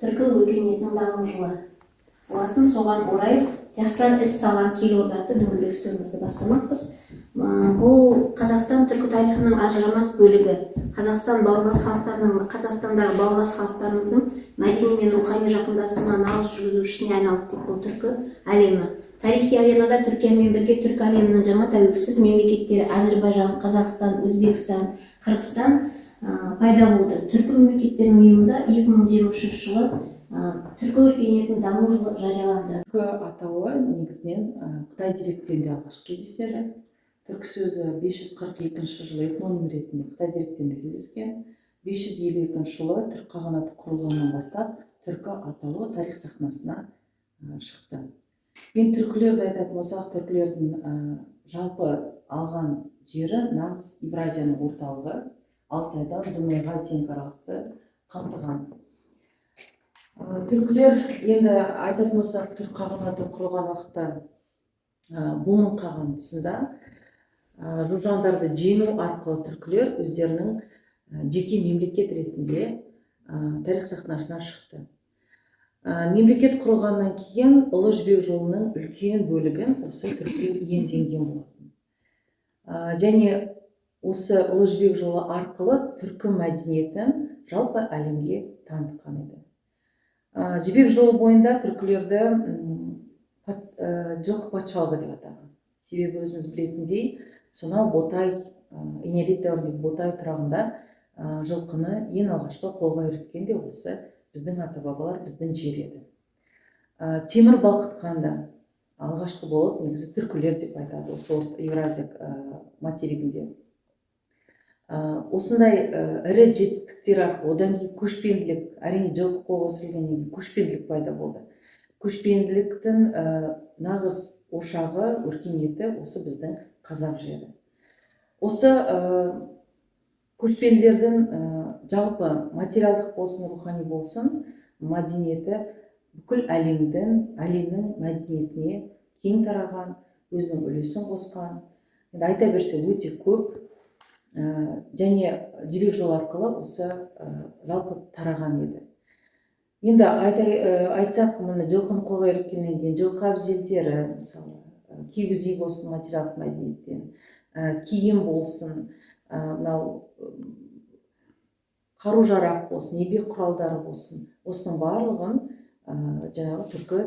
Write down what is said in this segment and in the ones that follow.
түркі өркениетінің даму жылы болатын. Соған орай жастар іс салған келіп атты дөңгелек үстелімізді бастамақпыз. Бұл Қазақстан түркі тарихының ажырамас бөлігі. Қазақстандағы бауырлас халықтарымыздың мәдени мен рухани жақындасуына нағыз жүргізушісіне айналды деп бұл түркі әлемі. Тарихи аренада Түркиямен бірге түркі әлемінің жаңа тәуелсіз мемлекеттері Әзербайжан, Қазақстан, Өзбекстан, Қырғызстан пайда болды. Түркі мемлекеттерінің ұйымында 2023 жылы түркі өркениетінің даму жылы жарияланды. Түркі атауы негізінен Қытай деректерінде алғаш кездеседі. Түркі сөзі 542 жылы этноним ретінде Қытай деректерінде кездескен. 552 жылы түрік қағанаты құрылғаннан бастап түркі атауы тарих сахнасына шықты. Енді түркілерді айтатын болсақ, түркілердің жалпы алған жері нағыз Евразияның орталығы, Алтайдан Дүмайға дейінгі аралықты қамтыған. Түркілер енді айтатын болсақ, түрік қағанаты құрылған уақытта Бумын қаған тұсында жужандарды жеңу арқылы түркілер өздерінің жеке мемлекет ретінде тарих сахнасына шықты. Мемлекет құрылғаннан кейін Ұлы Жібек жолының үлкен бөлігін осы түркілер иемденген болатын. Және осы Ұлы Жібек жолы арқылы түркі мәдениетін жалпы әлемге танытқан еді. Жібек жолы бойында түркілерді жылқы патшалығы деп атаған. Себебі өзіміз білетіндей, сонау Ботай, Энеолит дәуіріндегі Ботай тұрағында жылқыны ең алғашқы қолға үйреткен де осы біздің ата-бабалар, біздің жер еді. Темір балқытқанда алғашқы болып негізі түркілер деп айтады осы Евразия материгінде. Осындай ірі жетістіктер арқылы одан кейін көшпенділік, әрине жылқы қолға өсірілгеннен кейін көшпенділік пайда болды. Көшпенділіктің нағыз ошағы, өркениеті осы біздің қазақ жері. Осы көшпенділердің жалпы материалдық болсын, рухани болсын, мәдениеті бүкіл әлемнің мәдениетіне кең тараған, өзінің үлесін қосқан. Айта берсе өте көп, және жібек жолы арқылы осы жалпы тараған еді. Енді айтсақ, мұны жылқыны қолға үйреткеннен кейін жылқы әбзелдері, мысалы, кигіз үй болсын материалдық мәдениеттен, киім болсын, мынау қару-жарақ болсын, еңбек құралдары болсын, осының барлығын жаңағы түркі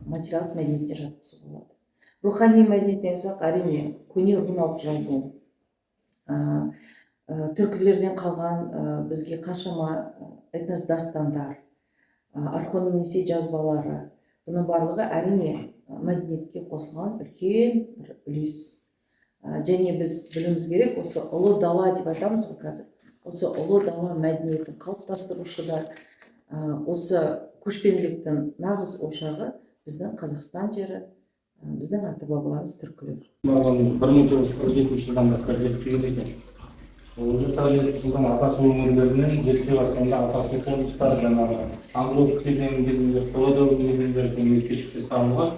материалдық мәдениетіне жатқызуға болады. Рухани мәдениетіне болсақ, әрине көне руналық жазу, түркілерден қалған бізге қаншама этнос дастандар, архонемесе жазбалары, бұның барлығы әрине мәдениетке қосылған үлкен бір үлес. Және біз білуіміз керек, осы ұлы дала деп айтамыз ғой қазір. Осы ұлы дала мәдениетін қалыптастырушыда осы көшпенділіктің нағыз ошағы біздің Қазақстан жері, біздің ата-бабаларымыз түркілер. 1947 жылдан бастап зерттеген екен. Уже 47 жылдан атасы өңірлерінен зерттеу барысында атасы қоныстар жаңағы аңғылық кезеңінде, қола дәуір кезеңдерінде мектепте табылған,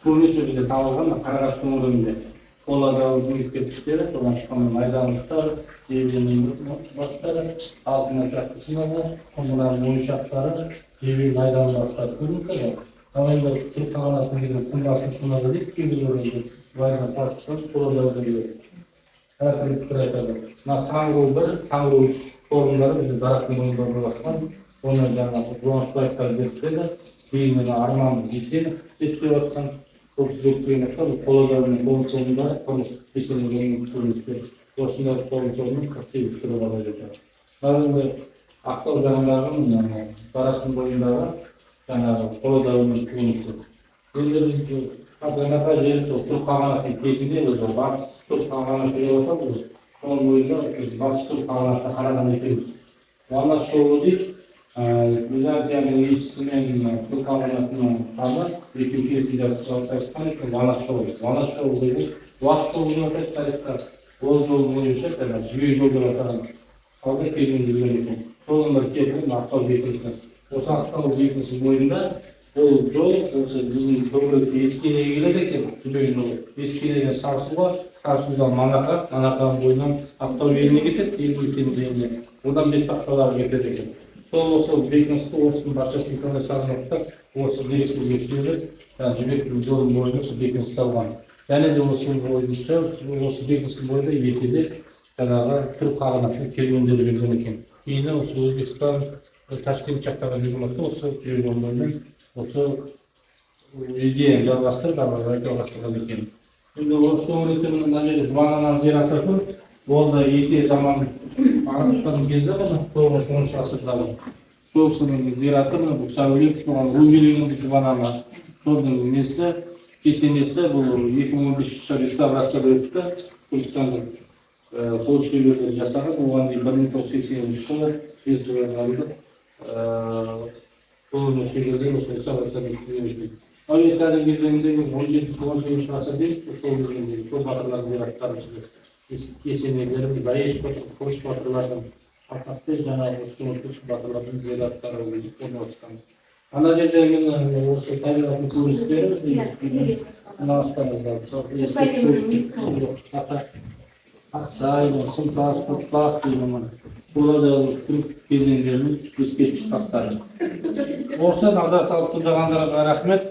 көбінесе бізде табылған Қарағаш өңірінде қола дәуір мектептері, содан шыққан майданлықтар, жебенің бастары, алтын ошақты сынағы, құмыран ойшақтары, жебен майданын бастары көрінді. Қалайда түрік қағанатын деген құмрасын сынағы дейді, кейбір өрінде байына сатыстан қола дәуірінде әртүрлі пікір айтады. Мына Таңғыл 1, Таңғыл 3 орындары бізде Дарақтың ойындарында басқан, оны жаңағы Жуаншбаевтар зерттеді, кейін Арман Жесенов зерттеп жатқан. Бұл зерттеген қола дәуірінің қолын орындары құрылыс кешенінің көріністері. Осындай қолын орнының 48 түрі бала жетеді. Енді Ақтау жағындағы Дарақтың бойындағы жаңағы қола дәуірінің көрінісі. Енді біз қазіргі жері сол түрік қағанатының кезінде батыс түрік қағанаты деп атады. Соның бойында батыс түрік қағанатына қараған екенбіз. Манас жолы дейді, Византияның елшісімен түрік қағанатының ханы екеуі келісімде қалыптасқан екен Манас жолы. Манас жолы деген уақыт жолы деп атайды тарихта. Ол жол бойынша жібек жол деп атаған қалды кезінде жүрген екен. Жолында келген Ақтау бекінісі. Осы Ақтау бекінісі бойында ол жол осы біздің төңіректе Ескелеге келеді екен, жібек жолы. Ескеледен Сарысуға, Сарысудан Манаққа, Манаққаның бойынан Ақтау еліне кетеді, елді мекенінің жеріне. Одан Бетпақшаларға кетеді екен. осы бекіністі орыстың баршасын қалай салынып осы деректерге сүйеніп жібек жолдың бойында осы бекініс салған. Және де осы бойынша осы бекіністің бойында ертеде жаңағы түрік қағанатының керуендері жүрген екен. Кейін осы Өзбекстан, Ташкент жақтарға жүрген уақытта осы жібек жолының бойымен осы идеяны жалғастырған екен. Енді осы өңірде мына жерде Жұбананан зираты тұр. Ол да ерте заман арабтардың кезі ғана 9-10 ғасырдағы. Сол кісінің зираты бұл Сәулет Румелиннің Жұбанана. Соның несі, кесенесі бұл 2015 жылы реставрацияда өтті. Түркістанның қол шеберлері жасаған. Оған дейін 1980 жылы реставрацияланды. Қол шеберлері осы реставрацияда өтті. Ал қазіргі кезеңдегі 17-18 ғасырда сол кезеңдегі сол батырлардың зираттары кесенелері Баеш Қылыш батырлардың атақты жаңағы Қылыш батырлардың зираттары орналасқан. Ана жерде мен осы табиғаттың көріністері Ақсай, Сымтас, Құлпас деймін. Оларда түрік кезеңдерінің ескерткіш тастары. Осы назар салып тұрғандарға рахмет.